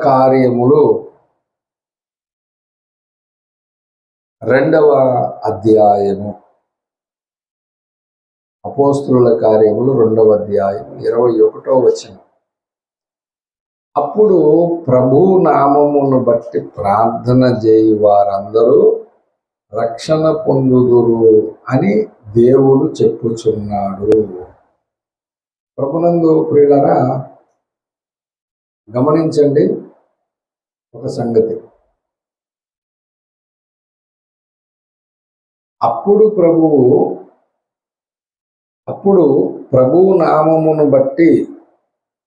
కార్యములు 2వ అధ్యాయము. అపోస్తుల కార్యములు 2వ అధ్యాయం 21వ వచనం. అప్పుడు ప్రభు నామమును బట్టి ప్రార్థన చేయు వారందరూ రక్షణ పొందుదురు అని దేవుడు చెప్పుచున్నాడు. ప్రభునందు ప్రియులారా, గమనించండి ఒక సంగతి. అప్పుడు ప్రభువు నామమును బట్టి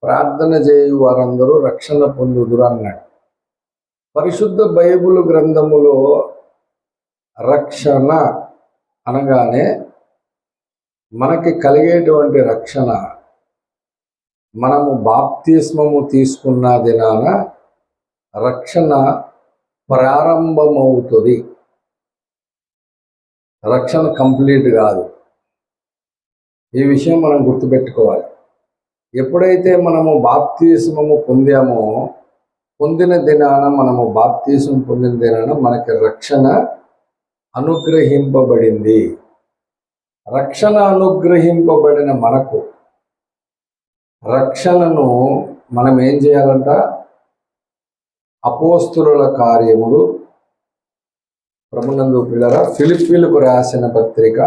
ప్రార్థన చేయు వారందరూ రక్షణ పొందుదురు అన్నాడు. పరిశుద్ధ బైబిల్ గ్రంథములో రక్షణ అనగానే మనకి కలిగేటువంటి రక్షణ, మనము బాప్తిస్మము తీసుకున్న దినాన రక్షణ ప్రారంభమవుతుంది. రక్షణ కంప్లీట్ కాదు. ఈ విషయం మనం గుర్తుపెట్టుకోవాలి. ఎప్పుడైతే మనము బాప్తిస్మము పొందిన దినాన బాప్తిస్మం పొందిన దినాన మనకి రక్షణ అనుగ్రహింపబడింది. రక్షణ అనుగ్రహింపబడిన మనకు రక్షణను మనం ఏం చేయాలంట? అపోస్తుల కార్యములు ప్రభునందు పిల్లరా, ఫిలిప్పీలకు రాసిన పత్రిక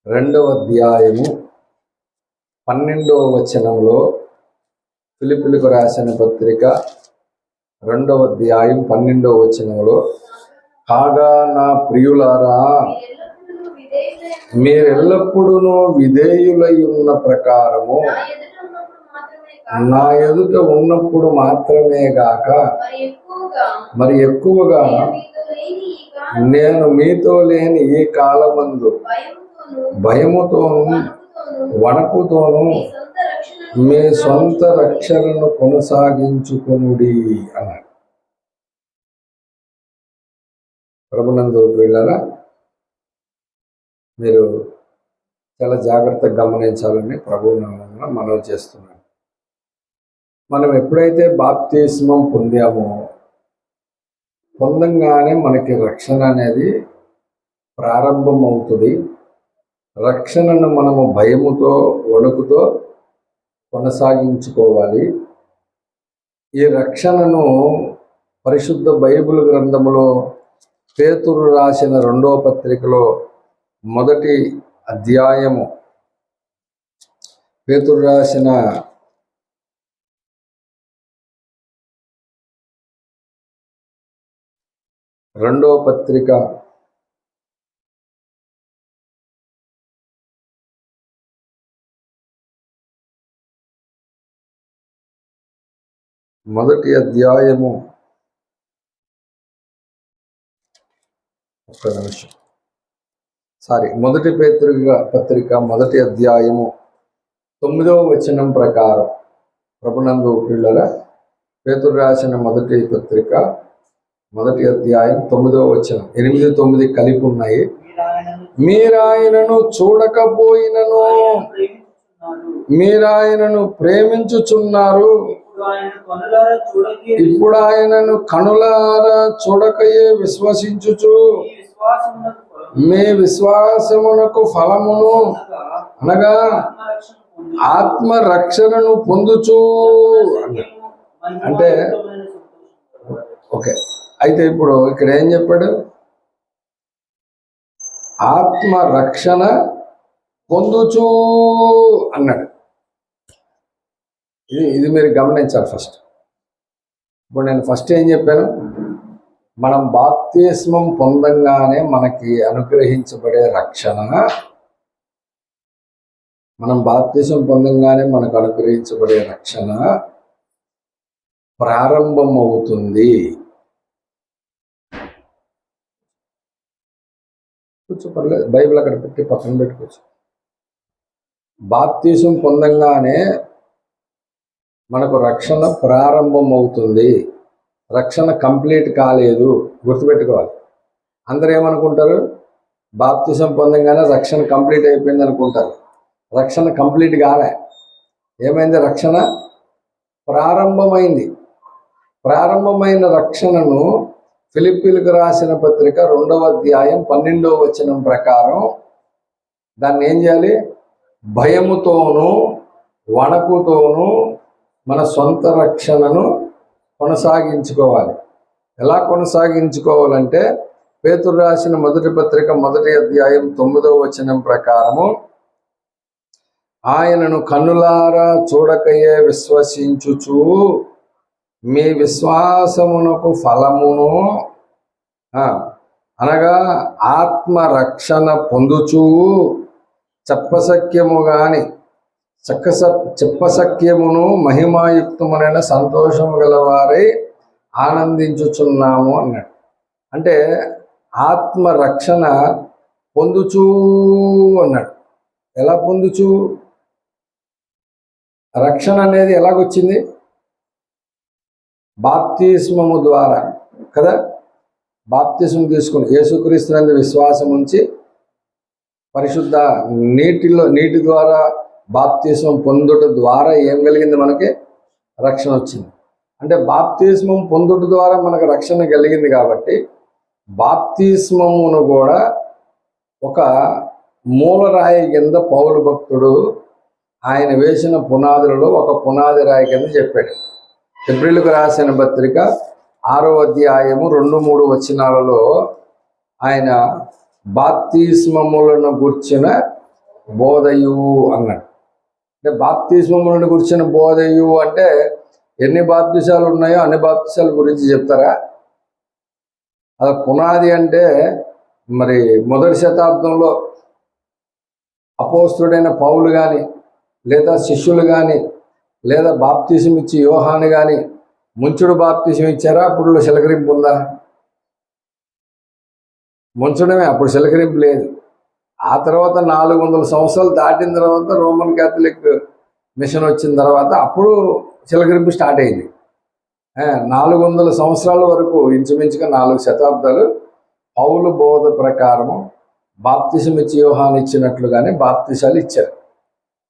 2వ అధ్యాయము 12వ వచనంలో, ఫిలిప్పీలకు రాసిన పత్రిక 2వ అధ్యాయం 12వ వచనంలో, కాగా నా ప్రియులారా, మీరెల్లప్పుడూ విధేయులై ఉన్న ప్రకారము నా ఎదుట ఉన్నప్పుడు మాత్రమే గాక మరి ఎక్కువగా నేను మీతో లేని ఈ కాలమందు భయముతోను వణకుతోను మీ సొంత రక్షణను కొనసాగించుకొనుడి అన్నాడు. ప్రభునందు ప్రియులారా, మీరు చాలా జాగ్రత్తగా గమనించాలని ప్రభువు నామమున మనవి చేస్తున్నాను. మనం ఎప్పుడైతే బాప్తిస్మం పొందంగానే మనకి రక్షణ అనేది ప్రారంభమవుతుంది. రక్షణను మనము భయముతో వణుకుతో కొనసాగించుకోవాలి. ఈ రక్షణను పరిశుద్ధ బైబిల్ గ్రంథములో పేతురు రాసిన 2వ పత్రికలో 1వ అధ్యాయము, పేతురు రాసిన 2వ పత్రిక 1వ అధ్యాయము 1 పత్రిక 1వ అధ్యాయము 9వ వచనం ప్రకారం, ప్రభునందు ప్రియులారా, పేతురు రాసిన 1వ పత్రిక 1వ అధ్యాయం 9వ వచనం, 8, 9 కలిపి ఉన్నాయి. మీరాయనను చూడకపోయినను మీరాయనను ప్రేమించుచున్నారు, ఇప్పుడు ఆయనను కనులారా చూడకయే విశ్వసించుచు మీ విశ్వాసమునకు ఫలమును అనగా ఆత్మ రక్షణను పొందుచు అంటే ఓకే. అయితే ఇప్పుడు ఇక్కడ ఏం చెప్పాడు? ఆత్మ రక్షణ పొందుచు అన్నాడు. ఇది మీరు గమనించాలి ఫస్ట్. ఇప్పుడు నేను ఫస్ట్ ఏం చెప్పాను? మనం బాప్తిస్మం పొందంగానే మనకి అనుగ్రహించబడే రక్షణ, ప్రారంభమవుతుంది. కూర్చోపర్లేదు, బైబిల్ అక్కడ పెట్టి పక్కన పెట్టుకోవచ్చు. బాప్తిసం పొందంగానే మనకు రక్షణ ప్రారంభం అవుతుంది. రక్షణ కంప్లీట్ కాలేదు, గుర్తుపెట్టుకోవాలి. అందరూ ఏమనుకుంటారు, బాప్తిసం పొందగానే రక్షణ కంప్లీట్ అయిపోయింది అనుకుంటారు. రక్షణ కంప్లీట్ కాలే. ఏమైంది? రక్షణ ప్రారంభమైంది. ప్రారంభమైన రక్షణను ఫిలిప్పీలకు రాసిన పత్రిక 2వ అధ్యాయం 12వ వచనం ప్రకారం దాన్ని ఏం చేయాలి? భయముతోనూ వణకుతోనూ మన సొంత రక్షణను కొనసాగించుకోవాలి. ఎలా కొనసాగించుకోవాలంటే పేతురు రాసిన మొదటి పత్రిక 1వ అధ్యాయం 9వ వచనం ప్రకారము, ఆయనను కన్నులారా చూడకయే విశ్వసించుచు మీ విశ్వాసమునకు ఫలమును అనగా ఆత్మరక్షణ పొందుచు చెప్పసక్యమును మహిమాయుక్తమునైన సంతోషము గలవారై ఆనందించుచున్నాము అన్నాడు. అంటే ఆత్మరక్షణ పొందుచూ అన్నాడు. ఎలా పొందుచు? రక్షణ అనేది ఎలాగొచ్చింది? బాప్తిస్మము ద్వారా కదా. బాప్తిస్మం తీసుకుని యేసుక్రీస్తునందు విశ్వాసం ఉంచి పరిశుద్ధ నీటి ద్వారా బాప్తిస్మం పొందుట ద్వారా ఏం కలిగింది? మనకి రక్షణ వచ్చింది. అంటే బాప్తిస్మం పొందుట ద్వారా మనకు రక్షణ కలిగింది కాబట్టి బాప్తిస్మమును కూడా ఒక మూలరాయి కింద పౌలు భక్తుడు ఆయన వేసిన పునాదులలో ఒక పునాది రాయి కింద చెప్పాడు. హెబ్రీయులకు రాసిన పత్రిక 6వ అధ్యాయము 2-3 వచనాలలో ఆయన బాప్తిస్మములను గుర్చిన బోధయు అన్నాడు. అంటే బాప్తిస్మములను గుర్చిన బోధయు అంటే ఎన్ని బాప్తిసాలు ఉన్నాయో అన్ని బాప్తిసాల గురించి చెప్తారా? అది పునాది అంటే మరి మొదటి శతాబ్దంలో అపోస్తుడైన పౌలు కానీ లేదా శిష్యులు కానీ లేదా బాప్తిసం ఇచ్చి యోహాను కానీ ముంచుడు బాప్తిసం ఇచ్చారా? అప్పుడు చిలకరింపు ఉందా? ముంచడమే, అప్పుడు చిలకరింపు లేదు. ఆ తర్వాత 400 సంవత్సరాలు దాటిన తర్వాత రోమన్ క్యాథలిక్ మిషన్ వచ్చిన తర్వాత అప్పుడు చిలకరింపు స్టార్ట్ అయింది. 400 సంవత్సరాల వరకు ఇంచుమించుగా 4 శతాబ్దాలు పౌలు బోధ ప్రకారము బాప్తిసం ఇచ్చి యోహాను ఇచ్చినట్లుగానే బాప్తిసాలు ఇచ్చారు.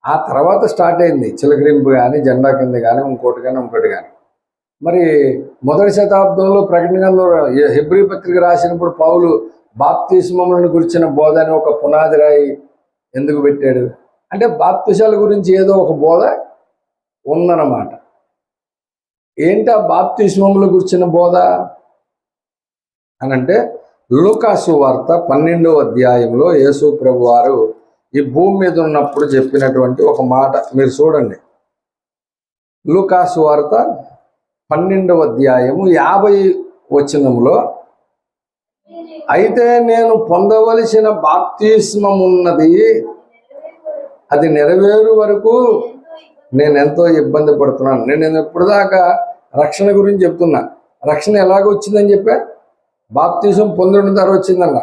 ఆ తర్వాత స్టార్ట్ అయింది చిలకరింపు కానీ జెండా కింద కానీ ఇంకోటి కానీ. మరి మొదటి శతాబ్దంలో ప్రకటన గ్రంథంలో హెబ్రీ పత్రిక రాసినప్పుడు పౌలు బాప్తిస్మములను గురించిన బోధ అని ఒక పునాది రాయి ఎందుకు పెట్టాడు? అంటే బాప్తిసాల గురించి ఏదో ఒక బోధ ఉందన్నమాట. ఏంటి ఆ బాప్తిస్మముల గురించిన బోధ అని అంటే లూకాసు వార్త 12వ అధ్యాయంలో యేసు ప్రభు వారు ఈ భూమి మీద ఉన్నప్పుడు చెప్పినటువంటి ఒక మాట మీరు చూడండి. లూకాసు వార్త 12వ అధ్యాయము 50 వచనంలో, అయితే నేను పొందవలసిన బాప్తిస్మమున్నది, అది నెరవేరు వరకు నేను ఎంతో ఇబ్బంది పడుతున్నాను. నేను ఇప్పుడు దాకా రక్షణ గురించి చెప్తున్నా. రక్షణ ఎలాగ వచ్చిందని చెప్పా? బాప్తిసం పొందడం ద్వారా వచ్చిందన్న.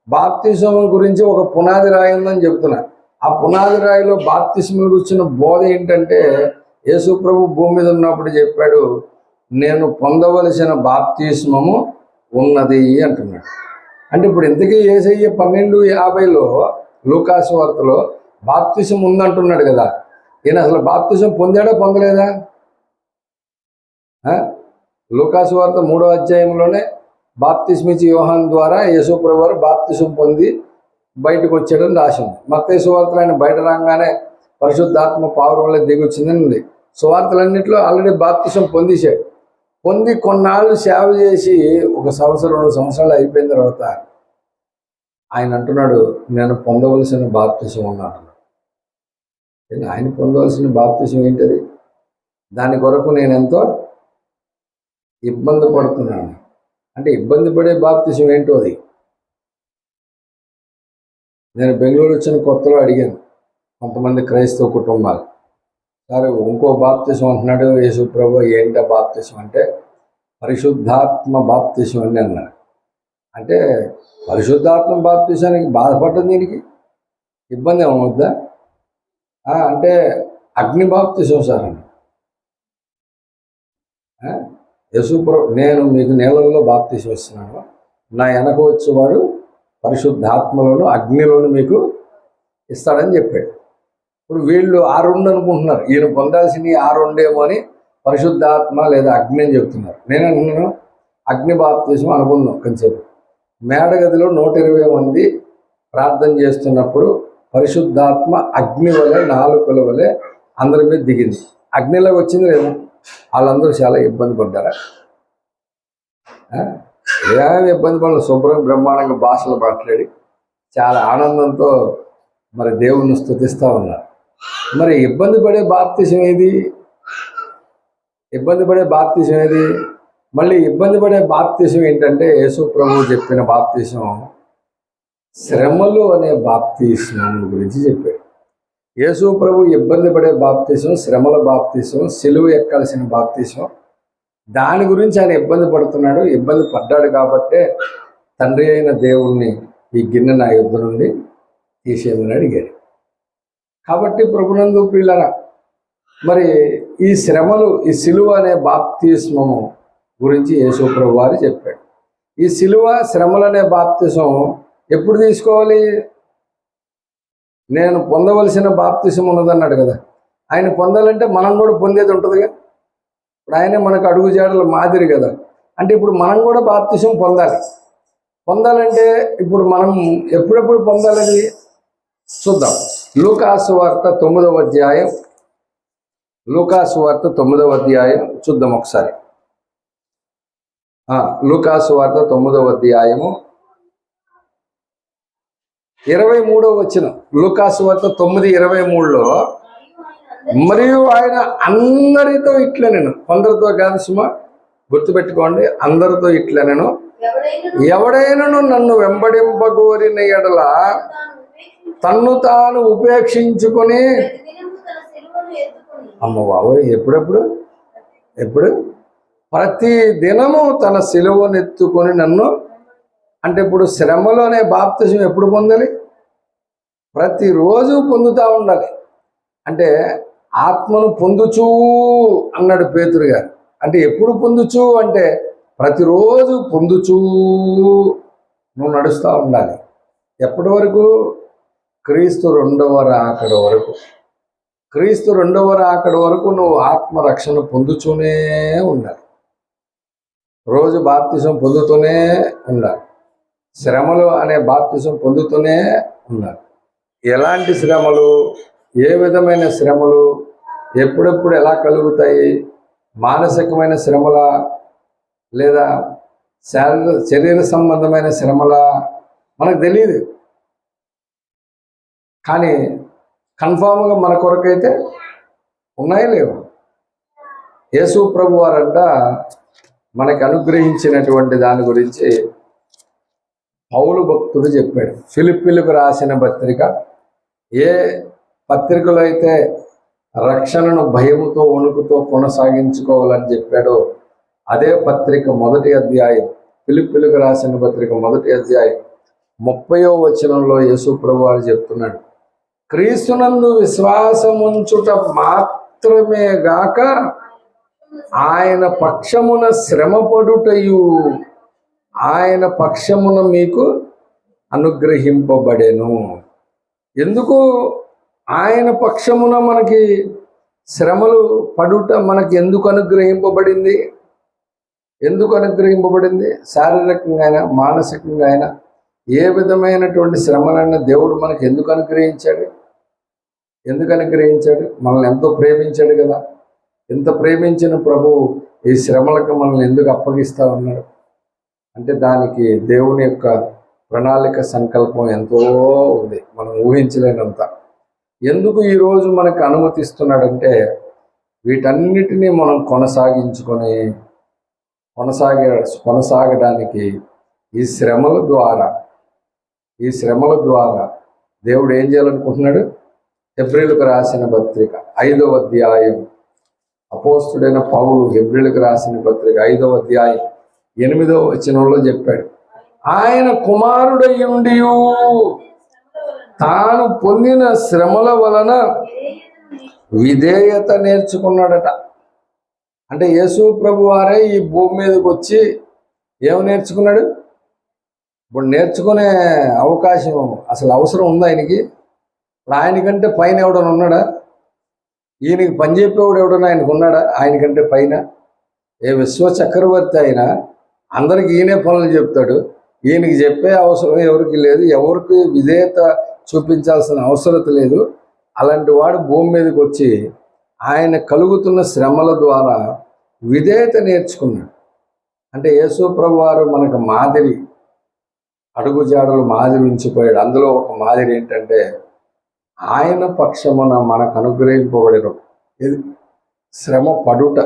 బాప్తిసం గురించి ఒక పునాది రాయి ఉందని చెప్తున్నా. ఆ పునాది రాయిలో బాప్తిస్మల గురించిన బోధ ఏంటంటే యేసు ప్రభు భూమి మీద ఉన్నప్పుడు చెప్పాడు, నేను పొందవలసిన బాప్తిస్మము ఉన్నది అంటున్నాడు. అంటే ఇప్పుడు ఇంతకీ యేసయ్య 12:50లో లూకాసు వార్తలో బాప్తిసం ఉందంటున్నాడు కదా. ఈయన అసలు బాప్తిసం పొందాడా పొందలేదా? లూకాసు వార్త 3వ అధ్యాయంలోనే బాప్తిస్మిచ్చి యోహాను ద్వారా యేసు ప్రభు వారు బాప్తిసం పొంది బయటకు వచ్చాడని రాసింది. మత్తయి సువార్తలో ఆయన బయట రాగానే పరిశుద్ధాత్మ పావురం వల్ల దిగి వచ్చిందని ఉంది. సువార్తలన్నింటిలో ఆల్రెడీ బాప్తిసం పొందేశాడు. పొంది కొన్నాళ్ళు సేవ చేసి 1 సంవత్సరం 2 సంవత్సరాలు అయిపోయిన తర్వాత ఆయన అంటున్నాడు, నేను పొందవలసిన బాప్తిసం ఉన్నాడు. ఆయన పొందవలసిన బాప్తిసం ఏంటది? దాని కొరకు నేను ఎంతో ఇబ్బంది పడుతున్నాను. అంటే ఇబ్బంది పడే బాప్తిసం ఏంటో అది. నేను బెంగళూరు వచ్చిన కొత్తలో అడిగాను కొంతమంది క్రైస్తవ కుటుంబాలు, సరే ఇంకో బాప్తిసం అంటున్నాడు యేసు ప్రభు, ఏంటో బాప్తిసం అంటే పరిశుద్ధాత్మ బాప్తిసం అని అన్నాడు. అంటే పరిశుద్ధాత్మ బాప్తిసానికి బాధపడ్డం దీనికి ఇబ్బంది ఏమవుద్దా? అంటే అగ్ని బాప్తిసం సార్ అని. యేసుప్రభు, నేను మీకు నీళ్ళల్లో బాప్తీసం ఇస్తున్నాను, నా వెనక వచ్చేవాడు పరిశుద్ధాత్మలోను అగ్నిలోను మీకు ఇస్తాడని చెప్పాడు. ఇప్పుడు వీళ్ళు 6 అనుకుంటున్నారు, ఈయన పొందాల్సినవి 6 అని పరిశుద్ధాత్మ లేదా అగ్ని అని చెప్తున్నారు. నేను అగ్ని బాప్తీసం అనుకున్నాం. కొంచెంసేపు మేడగదిలో 120 మంది ప్రార్థన చేస్తున్నప్పుడు పరిశుద్ధాత్మ అగ్ని వలె 4 వలె అందరి మీద దిగింది. అగ్నిలోకి వచ్చింది లేదా? వాళ్ళందరూ చాలా ఇబ్బంది పడ్డారా? ఏమేమి ఇబ్బంది పడలేదు, శుభ్రం బ్రహ్మాండంగా భాషలు మాట్లాడి చాలా ఆనందంతో మరి దేవుణ్ణి స్తుతిస్తూ ఉన్నారు. మరి ఇబ్బంది పడే బాప్తీసం ఏది? ఇబ్బంది పడే బాప్తీసం ఏది? మళ్ళీ ఇబ్బంది పడే బాప్తీసం ఏంటంటే యేసు ప్రభువు చెప్పిన బాప్తీసం శ్రమలు అనే బాప్తీసం గురించి చెప్పాడు. యేసు ప్రభు ఇబ్బంది పడే బాప్తీసం, శ్రమల బాప్తీసం, సిలువ ఎక్కాల్సిన బాప్తీసం, దాని గురించి ఆయన ఇబ్బంది పడుతున్నాడు. ఇబ్బంది పడ్డాడు కాబట్టే తండ్రి అయిన దేవుణ్ణి ఈ గిన్నె నా యుద్ధ నుండి తీసేయమని అడిగాడు. కాబట్టి ప్రభునందు పిల్లరా, మరి ఈ శ్రమలు, ఈ సిలువ అనే బాప్తిస్మము గురించి యేసు ప్రభు వారు చెప్పాడు. ఈ సిలువ శ్రమలనే బాప్తిసం ఎప్పుడు తీసుకోవాలి? నేను పొందవలసిన బాప్తిసం ఉన్నదన్నాడు కదా. ఆయన పొందాలంటే మనం కూడా పొందేది ఉంటుందిగా. ఇప్పుడు ఆయనే మనకు అడుగుజాడల మాదిరి కదా. అంటే ఇప్పుడు మనం కూడా బాప్తిసం పొందాలంటే ఇప్పుడు మనం ఎప్పుడెప్పుడు పొందాలని చూద్దాం. లూకాసు వార్త 9వ అధ్యాయం, లూకాసు వార్త 9వ అధ్యాయం చూద్దాం ఒకసారి. లూకాసు వార్త 9వ అధ్యాయము 23వ వచనం. లూకాసు వార్త 9:23లో మరియు ఆయన అందరితో ఇట్లనెను, కొందరితో కాదు సుమా, గుర్తుపెట్టుకోండి, అందరితో ఇట్లనెను, ఎవడైనను నన్ను వెంబడింపగోరిన ఎడల తన్ను తాను ఉపేక్షించుకొని, అమ్మ బాబోయ్, ఎప్పుడు ప్రతి దినము తన సిలువనెత్తుకొని నన్ను, అంటే ఇప్పుడు శ్రమలో అనే బాప్తిసం ఎప్పుడు పొందాలి? ప్రతిరోజు పొందుతూ ఉండాలి. అంటే ఆత్మను పొందుచూ అన్నాడు పేతురు గారు. అంటే ఎప్పుడు పొందుచూ అంటే ప్రతిరోజు పొందుచూ నువ్వు నడుస్తూ ఉండాలి. ఎప్పటి వరకు? క్రీస్తు 2వ రాకడ వరకు. క్రీస్తు 2వ రాకడ వరకు నువ్వు ఆత్మరక్షణ పొందుతూనే ఉండాలి. రోజు బాప్తిసం పొందుతూనే ఉండాలి. శ్రమలు అనే బాప్తిసం పొందుతూనే ఉండాలి. ఎలాంటి శ్రమలు, ఏ విధమైన శ్రమలు, ఎప్పుడెప్పుడు ఎలా కలుగుతాయి? మానసికమైన శ్రమల లేదా శరీర సంబంధమైన శ్రమల మనకు తెలియదు. కానీ కన్ఫామ్గా మన కొరకైతే ఉన్నాయి లేవు. యేసు ప్రభు వారంట మనకు అనుగ్రహించినటువంటి దాని గురించి పౌలు భక్తుడు చెప్పాడు. ఫిలిప్పీలకు రాసిన పత్రిక, ఏ పత్రికలో అయితే రక్షణను భయముతో వణుకుతో కొనసాగించుకోవాలని చెప్పాడో అదే పత్రిక 1వ అధ్యాయం, ఫిలిప్పీలకు రాసిన పత్రిక 1వ అధ్యాయం 30వ వచనంలో యేసు ప్రభు వారు చెప్తున్నాడు, క్రీస్తునందు విశ్వాసముంచుట మాత్రమే గాక ఆయన పక్షమున శ్రమపడుటయు ఆయన పక్షమున మీకు అనుగ్రహింపబడెను. ఎందుకు ఆయన పక్షమున మనకి శ్రమలు పడుట మనకి ఎందుకు అనుగ్రహింపబడింది? ఎందుకు అనుగ్రహింపబడింది? శారీరకంగా అయినా మానసికంగా అయినా ఏ విధమైనటువంటి శ్రమలైనా దేవుడు మనకి ఎందుకు అనుగ్రహించాడు? మనల్ని ఎంతో ప్రేమించాడు కదా. ఎంత ప్రేమించిన ప్రభువు ఈ శ్రమలకు మనల్ని ఎందుకు అప్పగిస్తా ఉన్నాడు అంటే దానికి దేవుని యొక్క ప్రణాళిక, సంకల్పం ఎంతో ఉంది, మనం ఊహించలేనంత. ఎందుకు ఈరోజు మనకు అనుమతిస్తున్నాడంటే వీటన్నిటినీ మనం కొనసాగడానికి ఈ శ్రమల ద్వారా దేవుడు ఏం చేయాలనుకుంటున్నాడు? హెబ్రీయులకు రాసిన పత్రిక 5వ అధ్యాయం, అపోస్తుడైన పౌలు హెబ్రీయులకు రాసిన పత్రిక 5వ అధ్యాయం 8వ వచనంలో చెప్పాడు, ఆయన కుమారుడయ్యుండి తాను పొందిన శ్రమల వలన విధేయత నేర్చుకున్నాడట. అంటే యేసు ప్రభు వారే ఈ భూమి మీదకి వచ్చి ఏమి నేర్చుకున్నాడు? ఇప్పుడు నేర్చుకునే అవకాశం అసలు అవసరం ఉందా ఆయనకి? ఇప్పుడు ఆయనకంటే పైన ఎవడన్నా ఉన్నాడా? ఈయనకి పని చెప్పేవాడు ఎవడన్నా ఆయనకు ఉన్నాడా? ఆయనకంటే పైన ఏ విశ్వ చక్రవర్తి అయినా అందరికి ఈయనే పనులు చెప్తాడు. ఈయనకి చెప్పే అవసరం ఎవరికి లేదు, ఎవరికి విధేయత చూపించాల్సిన అవసరం లేదు. అలాంటి వాడు భూమి మీదకి వచ్చి ఆయన కలుగుతున్న శ్రమల ద్వారా విధేయత నేర్చుకున్నాడు. అంటే యేసు ప్రభు వారు మనకు మాదిరి, అడుగుజాడలు మాదిరి ఉంచిపోయాడు. అందులో ఒక మాదిరి ఏంటంటే ఆయన పక్షమున మనకు అనుగ్రహింపబడిన శ్రమ పడుట.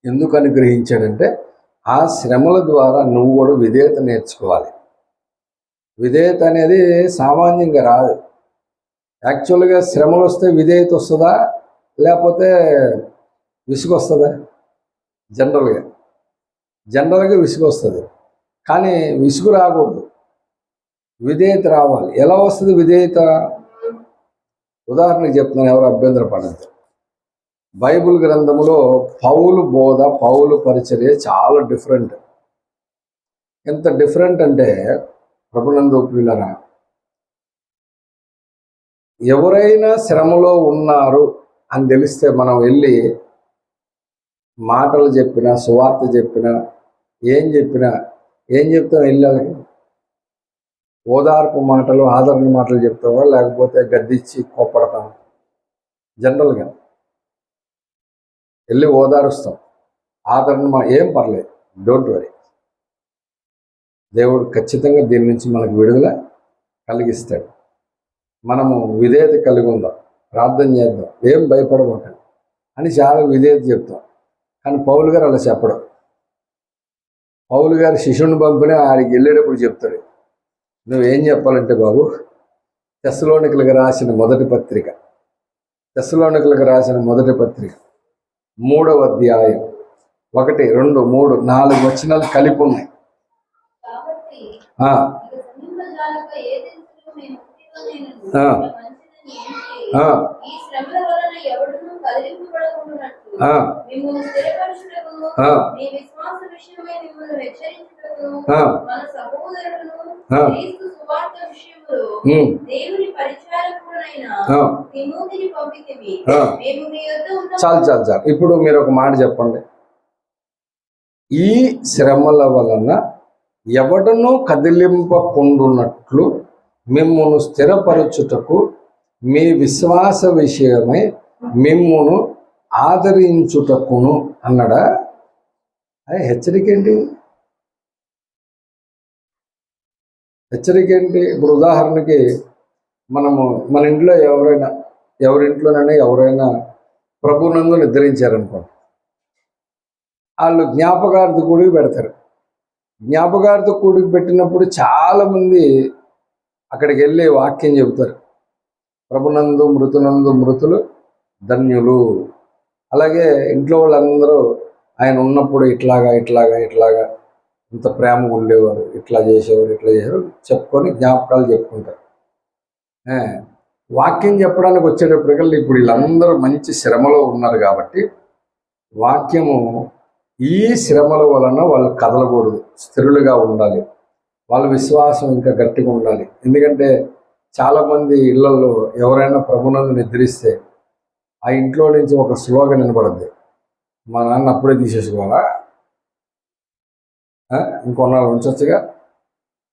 ఎందుకు అనుగ్రహించాడంటే ఆ శ్రమల ద్వారా నువ్వు కూడా విధేయత నేర్చుకోవాలి. విధేయత అనేది సామాన్యంగా రాదు. యాక్చువల్గా శ్రమలు వస్తే విధేయత వస్తుందా, లేకపోతే విసుగు వస్తుందా? జనరల్గా విసుగు వస్తుంది, కానీ విసుగు రాకూడదు, విధేయత రావాలి. ఎలా వస్తుంది విధేయత? ఉదాహరణకు చెప్తున్నాను, ఎవరు అభ్యంతర పడద్దు. బైబిల్ గ్రంథంలో పౌలు బోధ, పౌలు పరిచర్య చాలా డిఫరెంట్. ఎంత డిఫరెంట్ అంటే ప్రభునందు ప్రియులారా, ఎవరైనా శ్రమలో ఉన్నారు అని తెలిస్తే మనం వెళ్ళి మాటలు చెప్పినా, సువార్త చెప్పినా, ఏం చెప్తాం? వెళ్ళి వాళ్ళకి ఓదార్పు మాటలు, ఆదరణ మాటలు చెప్తావా, లేకపోతే గద్దిచ్చి కోప్పడతాం? జనరల్గా వెళ్ళి ఓదారుస్తాం, ఆదరణ ఏం పర్లేదు, డోంట్ వరీ, దేవుడు ఖచ్చితంగా దీని నుంచి మనకు విడుదల కలిగిస్తాడు. మనము విధేయత కలిగి ఉందాం, ప్రార్థన చేద్దాం, ఏం భయపడబోతాం అని చాలా విధేయత చెప్తాం. కానీ పౌలు గారు అలా చెప్పడం. పౌలు గారు శిష్యుని పంపిణీ ఆడికి వెళ్ళేటప్పుడు చెప్తాడు, నువ్వేం చెప్పాలంటే బాబు, తెస్సలోనికలకు రాసిన మొదటి పత్రిక 3వ అధ్యాయం 1, 2, 3, 4 వచనాలు కలిపి ఉన్నాయి. చాలు. ఇప్పుడు మీరు ఒక మాట చెప్పండి. ఈ శ్రమల వలన ఎవడనూ కదిలింపకుండునట్లు మిమ్మును స్థిరపరచుటకు మీ విశ్వాస విషయమై మిమ్మును ఆదరించుటకును అన్నాడా? హెచ్చరిక ఏంటి? ఇప్పుడు ఉదాహరణకి మన ఇంట్లో ఎవరైనా ప్రభునందు నిద్రించారనుకోండి, వాళ్ళు జ్ఞాపకార్థ కూడికి పెడతారు. జ్ఞాపకార్థ కూడికి పెట్టినప్పుడు చాలామంది అక్కడికి వెళ్ళి వాక్యం చెబుతారు, ప్రభునందు మృతులు ధన్యులు. అలాగే ఇంట్లో వాళ్ళందరూ ఆయన ఉన్నప్పుడు ఇట్లాగా ఇంత ప్రేమగా ఉండేవారు, ఇట్లా చేసేవారు చెప్పుకొని జ్ఞాపకాలు చెప్పుకుంటారు. వాక్యం చెప్పడానికి వచ్చేటప్పటికల్లా ఇప్పుడు వీళ్ళందరూ మంచి శ్రమలో ఉన్నారు కాబట్టి వాక్యము ఈ శ్రమల వలన వాళ్ళు కదలకూడదు, స్థిరులుగా ఉండాలి, వాళ్ళ విశ్వాసం ఇంకా గట్టిగా ఉండాలి. ఎందుకంటే చాలామంది ఇళ్లలో ఎవరైనా ప్రభునందు నిద్రిస్తే ఆ ఇంట్లో నుంచి ఒక స్లోగన్ వినపడుద్ది, మా నాన్న అప్పుడే తీసేసుకోవాలా, ఇంకొన్నాళ్ళు ఉంచొచ్చుగా,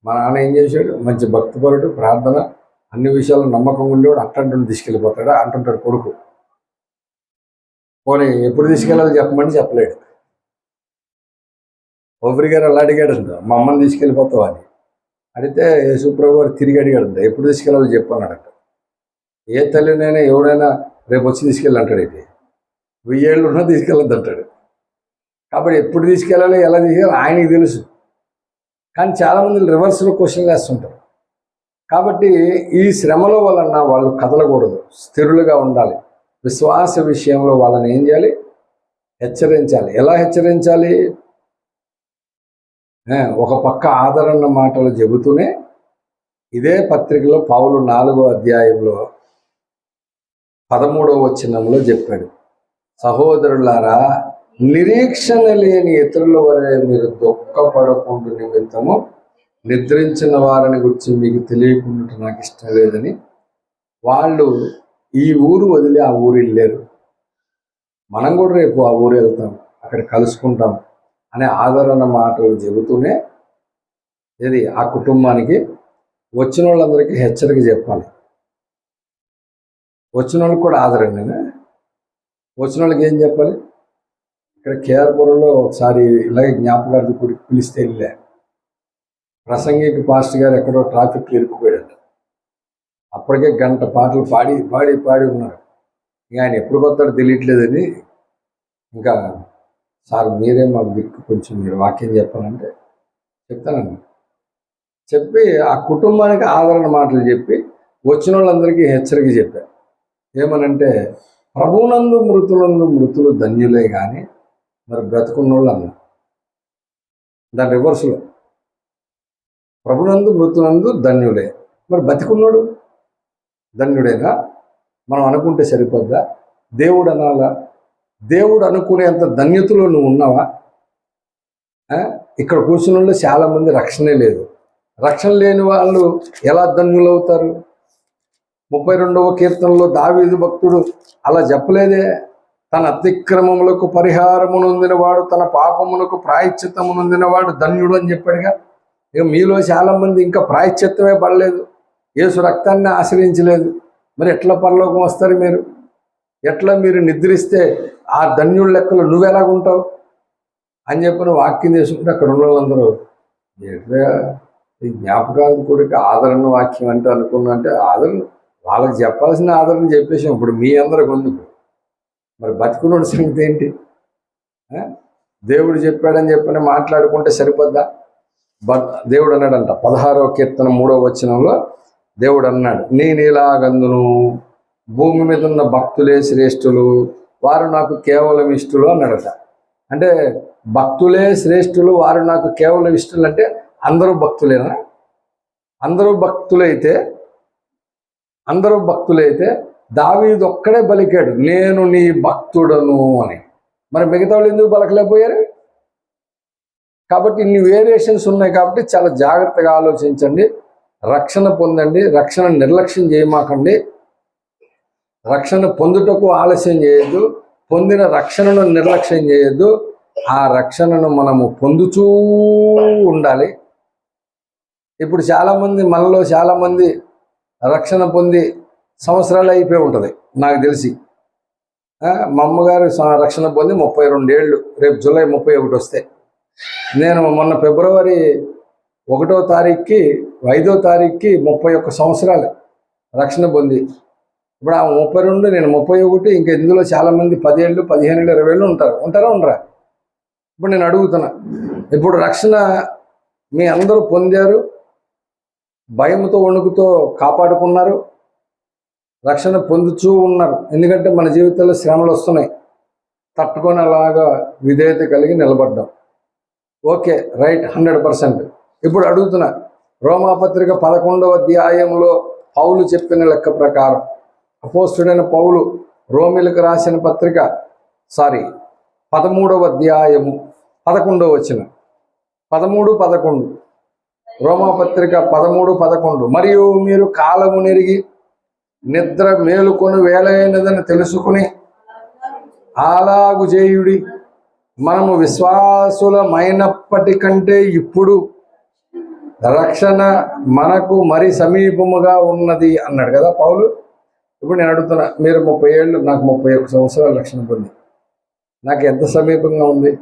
మా నాన్న ఏం చేశాడు, మంచి భక్తిపరుడు, ప్రార్థన, అన్ని విషయాల్లో నమ్మకం ఉండేవాడు, అట్టంటుని తీసుకెళ్ళిపోతాడా అంటుంటాడు కొడుకు. పోనీ ఎప్పుడు తీసుకెళ్ళాలో చెప్పమని చెప్పలేడు. ఓఫ్రి గారు అలా అడిగాడంట, మా అమ్మని తీసుకెళ్ళిపోతావు అని అడిగితే యేసుప్రభు గారు తిరిగి అడిగాడంట, ఎప్పుడు తీసుకెళ్ళాలో చెప్పు అన్నాడట. ఏ తల్లినైనా ఎవడైనా రేపు వచ్చి తీసుకెళ్ళంటాడు, ఇది 1000 ఏళ్ళు ఉన్నా తీసుకెళ్ళద్దు అంటాడు. కాబట్టి ఎప్పుడు తీసుకెళ్ళాలి, ఎలా తీసుకెళ్ళాలి ఆయనకి తెలుసు. కానీ చాలామంది రివర్స్లో క్వశ్చన్లు వేస్తుంటారు. కాబట్టి ఈ శ్రమల వలన వాళ్ళు కదలకూడదు, స్థిరులుగా ఉండాలి. విశ్వాస విషయంలో వాళ్ళని ఏం చేయాలి? హెచ్చరించాలి. ఎలా హెచ్చరించాలి? ఒక పక్క ఆదరణ మాటలు చెబుతూనే ఇదే పత్రికలో పౌలు 4వ అధ్యాయంలో 13వ వచనంలో చెప్పాడు, సహోదరులారా నిరీక్షణ లేని ఇతరుల వలె మీరు దుఃఖపడకుండా నిమిత్తము నిద్రించిన వారిని గురించి మీకు తెలియకుండా నాకు ఇష్టం లేదని వాళ్ళు ఈ ఊరు వదిలి ఆ ఊరు వెళ్ళారు. మనం కూడా రేపు ఆ ఊరు వెళ్తాం, అక్కడ కలుసుకుంటాం అనే ఆదరణ మాటలు చెబుతూనే ఇది ఆ కుటుంబానికి వచ్చిన వాళ్ళందరికీ హెచ్చరిక చెప్పాలి. వచ్చిన వాళ్ళకి కూడా ఆదరణ. వచ్చిన వాళ్ళకి ఏం చెప్పాలి? ఇక్కడ కేఆర్పురంలో ఒకసారి ఇలాగే జ్ఞాపకార్థి గుడికి పిలిస్తే వెళ్ళా. ప్రసంగికి పాస్టర్ గారు ఎక్కడో ట్రాఫిక్ ఇరుక్కుపోయాడు. అప్పటికే గంట పాటలు పాడి పాడి పాడి ఉన్నారు. ఇక ఆయన ఎప్పుడు కొత్తాడో తెలియట్లేదని ఇంకా సార్ మీరే మాకు దిక్కు, కొంచెం మీరు వాక్యం చెప్పాలంటే చెప్తానండి. చెప్పి ఆ కుటుంబానికి ఆదరణ మాటలు చెప్పి వచ్చిన వాళ్ళందరికీ హెచ్చరిక చెప్పారు. ఏమనంటే ప్రభునందు మృతులు ధన్యులే కానీ మరి బ్రతుకున్న వాళ్ళు అన్నారు. దాని రివర్స్లో ప్రభునందు ధన్యులే, మరి బతికున్నాడు ధన్యుడేనా? మనం అనుకుంటే సరిపోద్దా? దేవుడు అనాలా? దేవుడు అనుకునేంత ధన్యతలో నువ్వు ఉన్నావా? ఇక్కడ కూర్చున్న వాళ్ళు చాలామంది రక్షణే లేదు. రక్షణ లేని వాళ్ళు ఎలా ధన్యులవుతారు? 32వ కీర్తనలో దావీదు భక్తుడు అలా చెప్పలేదే. తన అతిక్రమములకు పరిహారము నొందినవాడు, తన పాపమునకు ప్రాయశ్చిత్తము నొందినవాడు ధన్యుడు అని చెప్పాడుగా. ఇక మీలో చాలామంది ఇంకా ప్రాయశ్చిత్తమే పడలేదు, యేసు రక్తాన్ని ఆశ్రయించలేదు. మరి ఎట్లా పరలోకం వస్తారు మీరు? ఎట్లా మీరు నిద్రిస్తే ఆ ధన్యుడి లెక్కలు నువ్వెలాగుంటావు అని చెప్పిన వాక్యం చేసుకుంటే అక్కడ ఉన్న వాళ్ళందరూ ఈ జ్ఞాపకాలు కూడా ఆదరణ వాక్యం అంటే అనుకున్నా అంటే ఆదరణ వాళ్ళకి చెప్పాల్సిన ఆదరణ చెప్పేసాం. ఇప్పుడు మీ అందరికి ఎందుకు? మరి బతుకున్న సంగతి ఏంటి? దేవుడు చెప్పాడని చెప్పని మాట్లాడుకుంటే సరిపోద్దా? దేవుడు అన్నాడంట 16వ కీర్తన 3వ వచనంలో దేవుడు అన్నాడు, నేనేలాగందును భూమి మీద ఉన్న భక్తులే శ్రేష్ఠులు, వారు నాకు కేవలం ఇష్టలు అన్నాడట. అంటే భక్తులే శ్రేష్ఠులు, వారు నాకు కేవలం ఇష్టలు అంటే అందరూ భక్తులేనా? అందరూ భక్తులైతే దావీదు ఒక్కడే పలికాడు నేను నీ భక్తుడను అని. మరి మిగతా వాళ్ళు ఎందుకు పలకలేకపోయారు? కాబట్టి ఇన్ని వేరియేషన్స్ ఉన్నాయి. కాబట్టి చాలా జాగ్రత్తగా ఆలోచించండి, రక్షణ పొందండి, రక్షణ నిర్లక్ష్యం చేయమాకండి. రక్షణ పొందుటకు ఆలస్యం చేయొద్దు, పొందిన రక్షణను నిర్లక్ష్యం చేయొద్దు. ఆ రక్షణను మనము పొందుతూ ఉండాలి. ఇప్పుడు చాలామంది, మనలో చాలామంది రక్షణ పొంది సంవత్సరాలు అయిపోయి ఉంటుంది నాకు తెలిసి. మా అమ్మగారు రక్షణ పొంది 32 ఏళ్ళు, రేపు జూలై 31 వస్తే. నేను మొన్న ఫిబ్రవరి 1వ తారీఖుకి 5వ తారీఖుకి 31 సంవత్సరాలు రక్షణ పొంది. ఇప్పుడు ఆ 32, నేను 31. ఇంకా ఇందులో చాలామంది 10 ఏళ్ళు, 15 ఏళ్ళు, 20 ఏళ్ళు ఉంటారా? ఇప్పుడు నేను అడుగుతున్నా, ఇప్పుడు రక్షణ మీ అందరూ పొందారు, భయంతో వణుకుతో కాపాడుకున్నారు, రక్షణ పొందుతూ ఉన్నారు. ఎందుకంటే మన జీవితంలో శ్రమలు వస్తున్నాయి, తట్టుకొని అలాగా విధేయత కలిగి నిలబడ్డాం. Okay, right, 100%. ఇప్పుడు అడుగుతున్నా, రోమాపత్రిక 11వ అధ్యాయంలో పౌలు చెప్పిన లెక్క ప్రకారం, అపోస్తుడైన పౌలు రోమిలకు రాసిన పత్రిక 13వ అధ్యాయము 11వ వచనం, 13-11, రోమాపత్రిక 13-11. మరియు మీరు కాలము నెరిగి నిద్ర మేలుకొని వేళైనదని తెలుసుకుని అలాగు చేయుడి, మనము విశ్వాసులమైనప్పటికంటే ఇప్పుడు రక్షణ మనకు మరి సమీపముగా ఉన్నది అన్నాడు కదా పౌలు. ఇప్పుడు నేను అడుగుతున్నా, మీరు 30 ఏళ్ళు, నాకు 31 సంవత్సరాలు రక్షణ పొంది, నాకు ఎంత సమీపంగా ఉంది?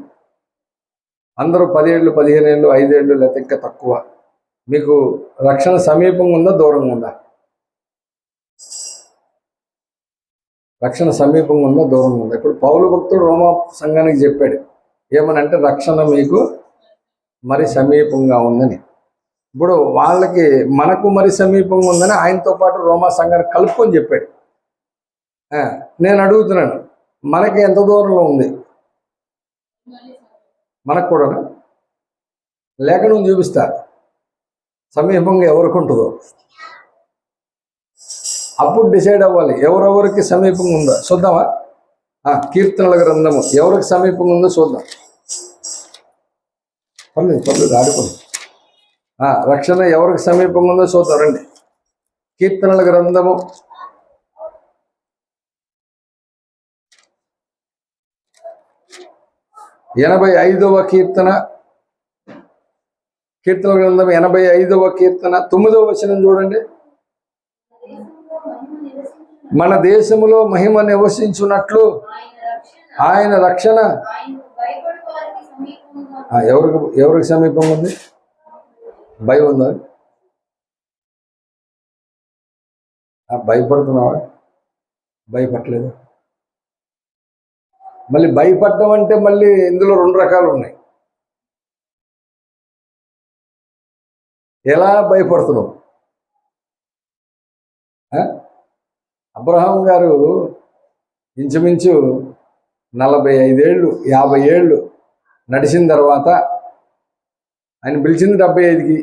అందరూ 10 ఏళ్ళు, 15 ఏళ్ళు, 5 ఏళ్ళు, లేకపోతే ఇంకా తక్కువ. మీకు రక్షణ సమీపంగా ఉందా, దూరంగా ఉందా? రక్షణ సమీపంగా ఉందా, దూరంగా ఉందా? ఇప్పుడు పౌలు భక్తుడు రోమా సంఘానికి చెప్పాడు ఏమనంటే, రక్షణ మీకు మరి సమీపంగా ఉందని. ఇప్పుడు వాళ్ళకి మనకు మరి సమీపంగా ఉందని ఆయనతో పాటు రోమా సంఘానికి కలుపుకొని చెప్పాడు. నేను అడుగుతున్నాను, మనకి ఎంత దూరంలో ఉంది? మనకు కూడా లేఖనం చూపిస్తా సమీపంగా ఎవరికి ఉంటుందో, అప్పుడు డిసైడ్ అవ్వాలి ఎవరెవరికి సమీపంగా ఉందో. చూద్దామా? కీర్తనల గ్రంథము ఎవరికి సమీపంగా ఉందో చూద్దాం. పర్లేదు ఆడుకోండి. రక్షణ ఎవరికి సమీపంగా ఉందో చూద్దాం రండి. కీర్తనల గ్రంథము 85వ కీర్తన. కీర్తనల గ్రంథం 85వ కీర్తన 9వ వచనం చూడండి. మన దేశములో మహిమ నివసించున్నట్లు ఆయన రక్షణ ఎవరికి సమీపంగా ఉంది? భయం ఉందా? భయపడుతున్నావా? భయపడలేదు. మళ్ళీ భయపడడం అంటే మళ్ళీ ఇందులో 2 రకాలు ఉన్నాయి. ఎలా భయపడుతున్నావు? అబ్రహాం గారు ఇంచుమించు 45 ఏళ్ళు 50 ఏళ్ళు నడిచిన తర్వాత ఆయన పిలిచింది 75కి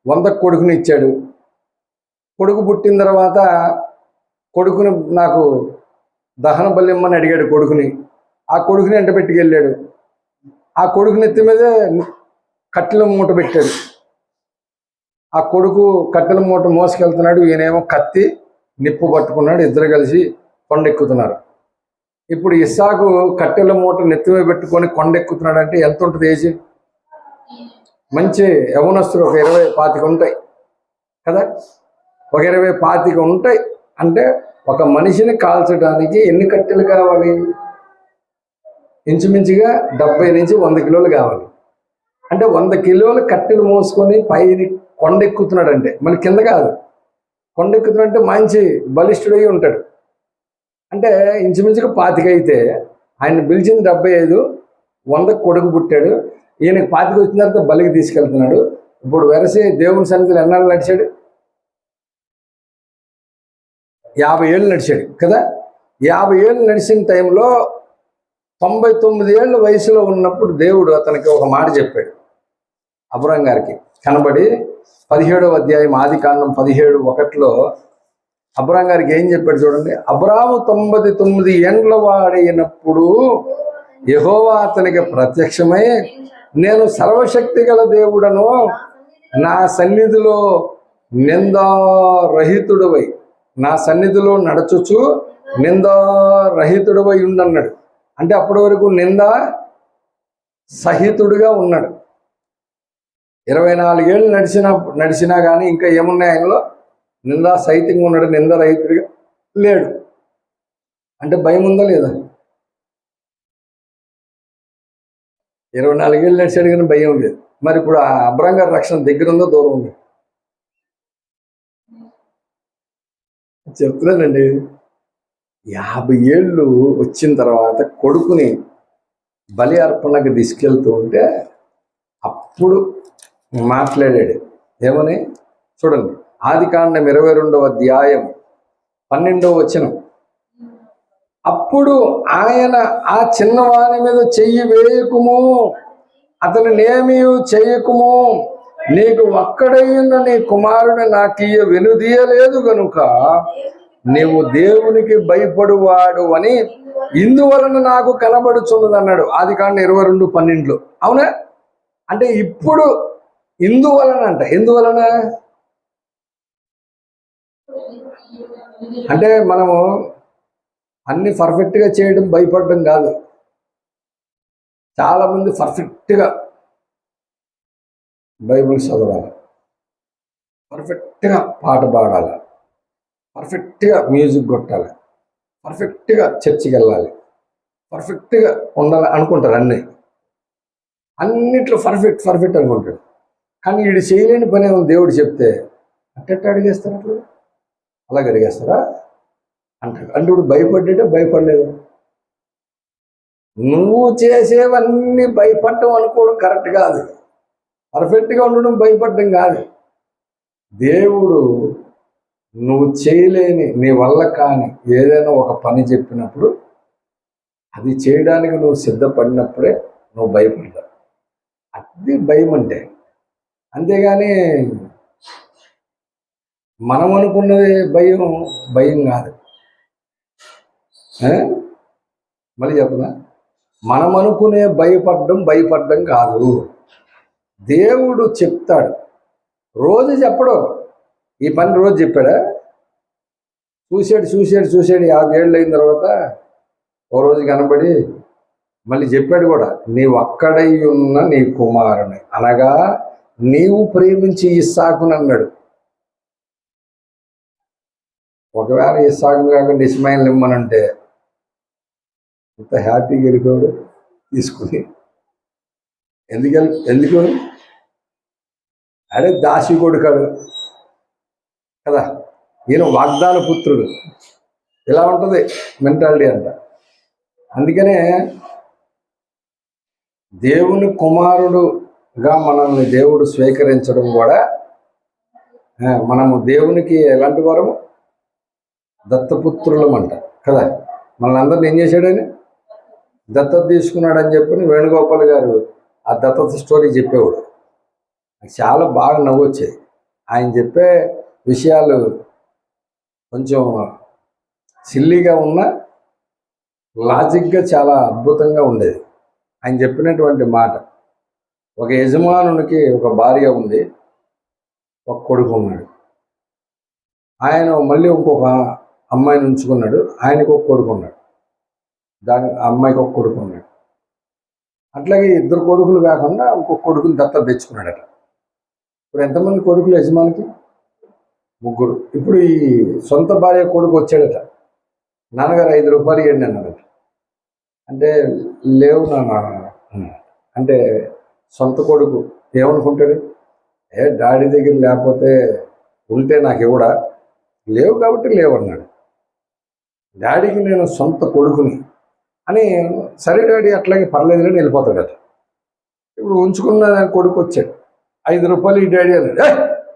100కు కొడుకుని ఇచ్చాడు. కొడుకు పుట్టిన తర్వాత కొడుకుని నాకు దహన బలిమ్మని అడిగాడు కొడుకుని. ఆ కొడుకుని ఎంట పెట్టుకెళ్ళాడు. ఆ కొడుకుని ఎత్తి మీదే కట్టెల మూట పెట్టాడు. ఆ కొడుకు కట్టెల మూట మోసుకెళ్తున్నాడు, ఈయనేమో కత్తి నిప్పు పట్టుకున్నాడు. ఇద్దరు కలిసి కొండెక్కుతున్నారు. ఇప్పుడు ఇస్సాకు కట్టెల మూట నెత్తిమే పెట్టుకొని కొండెక్కుతున్నాడు అంటే ఎంత ఉంటుంది ఏజ్? మంచి యవనస్తుడు ఒక 20-25 ఉంటాయి కదా, ఒక 20-25 ఉంటాయి. అంటే ఒక మనిషిని కాల్చడానికి ఎన్ని కట్టెలు కావాలి? ఇంచుమించుగా 70 నుంచి 100 కిలోలు కావాలి. అంటే 100 కిలోలు కట్టెలు మోసుకొని పైన కొండెక్కుతున్నాడు. అంటే మళ్ళీ కింద కాదు, కొండెక్కుతున్నాడంటే మంచి బలిష్ఠుడై ఉంటాడు. అంటే ఇంచుమించుగా 25 అయితే ఆయన పిలిచింది 75, 100కు కొడుకు పుట్టాడు. ఈయనకి 25 వచ్చిన తర్వాత బలికి తీసుకెళ్తున్నాడు. ఇప్పుడు వెరసి దేవుని సన్నిధిలో ఎన్నాళ్ళు నడిచాడు? 50 ఏళ్ళు నడిచాడు కదా. 50 ఏళ్ళు నడిచిన టైంలో 99 ఏళ్ళ వయసులో ఉన్నప్పుడు దేవుడు అతనికి ఒక మాట చెప్పాడు. అబ్రహాం గారికి కనబడి 17వ అధ్యాయం ఆదికాండం 17:1 అబ్రహాం గారికి ఏం చెప్పాడు చూడండి. అబ్రాహాము 99 ఏండ్ల వాడైనప్పుడు యెహోవా అతనికి ప్రత్యక్షమై, నేను సర్వశక్తి గల దేవుడను, నా సన్నిధిలో నిందారహితుడవై, నా సన్నిధిలో నడచుచు నిందారహితుడవై ఉండన్నాడు. అంటే అప్పటి వరకు నిందా సహితుడుగా ఉన్నాడు. 24 ఏళ్ళు నడిచినా కానీ ఇంకా ఏమున్నాయి ఆయనలో? నిందా సహితంగా ఉన్నాడు, నిందారహితుడిగా లేడు. అంటే భయం ఉందా లేదా? 24 ఏళ్ళు నడిచాడు కానీ భయం లేదు. మరి ఇప్పుడు ఆ అబ్రహాం గారి రక్షణ దగ్గర ఉందో దూరం ఉంది? చెప్తున్నానండి. 50 ఏళ్ళు వచ్చిన తర్వాత కొడుకుని బలి అర్పణకు తీసుకెళ్తూ ఉంటే అప్పుడు మాట్లాడాడు. ఏమని చూడండి. ఆదికాండం 22వ అధ్యాయం 12వ వచనం. అప్పుడు ఆయన, ఆ చిన్నవాని మీద చెయ్యి వేయకుము, అతనినేమీ చేయకుము, నీకు ఒక్కడైన నీ కుమారుడు నాకియ్య వెనుదీయలేదు గనుక నీవు దేవునికి భయపడువాడు అని ఇందువలన నాకు కనబడుచున్నది అన్నాడు. ఆదికాండం 22:12. అవునా? అంటే ఇప్పుడు ఇందువలన అంట. ఎందువలన అంటే మనము అన్ని పర్ఫెక్ట్గా చేయడం భయపడడం కాదు. చాలామంది పర్ఫెక్ట్గా బైబిల్ చదవాలి, పర్ఫెక్ట్గా పాట పాడాలి, పర్ఫెక్ట్గా మ్యూజిక్ కొట్టాలి, పర్ఫెక్ట్గా చర్చికి వెళ్ళాలి, పర్ఫెక్ట్గా ఉండాలి అనుకుంటారు. అన్నిట్లో పర్ఫెక్ట్ అనుకుంటాడు. కానీ వీడు చేయలేని పని ఏమో దేవుడు చెప్తే అట్టట్ట అడిగేస్తారు. అట్లా అలాగే అడిగేస్తారా అంటాడు. అంటే ఇప్పుడు భయపడ్డా భయపడలేదు. నువ్వు చేసేవన్నీ భయపడటం అనుకోవడం కరెక్ట్ కాదు. పర్ఫెక్ట్గా ఉండడం భయపడడం కాదు. దేవుడు నువ్వు చేయలేని, నీ వల్ల కాని ఏదైనా ఒక పని చెప్పినప్పుడు అది చేయడానికి నువ్వు సిద్ధపడినప్పుడే నువ్వు భయపడతావు. అది భయం అంటే. అంతేగాని మనం అనుకున్నది భయం కాదు. మళ్ళీ చెప్పనా, మనం అనుకునే భయపడ్డం కాదు. దేవుడు చెప్తాడు, రోజు చెప్పడు. ఈ పని రోజు చెప్పాడా? చూశాడు 50 ఏళ్ళు అయిన తర్వాత ఓ రోజు కనబడి మళ్ళీ చెప్పాడు కూడా, నీవు అక్కడై ఉన్న నీ కుమారుని అనగా నీవు ప్రేమించి ఇస్సాకునన్నాడు. ఒకవేళ ఇస్సాకు కాకుండా ఇస్మాయిల్ ఇమ్మనంటే ఇంత హ్యాపీగా వెళ్ళిపోయాడు తీసుకుని. ఎందుకు అరే దాసి కొడుకాడు కదా, ఈయన వాగ్దాన పుత్రుడు. ఇలా ఉంటుంది మెంటాలిటీ అంట. అందుకనే దేవుని కుమారుడుగా మనల్ని దేవుడు స్వీకరించడం కూడా, మనము దేవునికి ఎలాంటి వారము? దత్తపుత్రులం అంట కదా. మనల్ని అందరిని ఏం చేశాడని? దత్తత తీసుకున్నాడని చెప్పి వేణుగోపాల్ గారు ఆ దత్తత స్టోరీ చెప్పేవాడు. చాలా బాగా నవ్వొచ్చేది. ఆయన చెప్పే విషయాలు కొంచెం సిల్లీగా ఉన్న లాజిక్గా చాలా అద్భుతంగా ఉండేది. ఆయన చెప్పినటువంటి మాట, ఒక యజమానునికి ఒక భార్య ఉంది, ఒక కొడుకు ఉన్నాడు. ఆయన మళ్ళీ ఇంకొక అమ్మాయిని ఉంచుకున్నాడు, ఆయనకు ఒక కొడుకు ఉన్నాడు, అమ్మాయికి ఒక కొడుకు ఉన్నాడు. అట్లాగే 2 కొడుకులు కాకుండా ఇంకొక కొడుకుని దత్తత తెచ్చుకున్నాడట. ఇప్పుడు ఎంతమంది కొడుకులు యజమానికి? 3. ఇప్పుడు ఈ సొంత భార్య కొడుకు వచ్చాడట, నాన్నగారు 5 రూపాయలు ఇవ్వండి అన్నాడట. అంటే లేవు నాన్న అంటే సొంత కొడుకు ఏమనుకుంటాడు? డాడీ దగ్గర లేకపోతే ఉంటే నాకు ఇవ్వడా? లేవు కాబట్టి లేవన్నాడు. డాడీకి నేను సొంత కొడుకుని అని, సరే డాడీ అట్లాగే పర్లేదు అని వెళ్ళిపోతాడట. ఇప్పుడు ఉంచుకున్న కొడుకు వచ్చాడు, 5 రూపాయలు ఈ డాడీ అన్నాడు.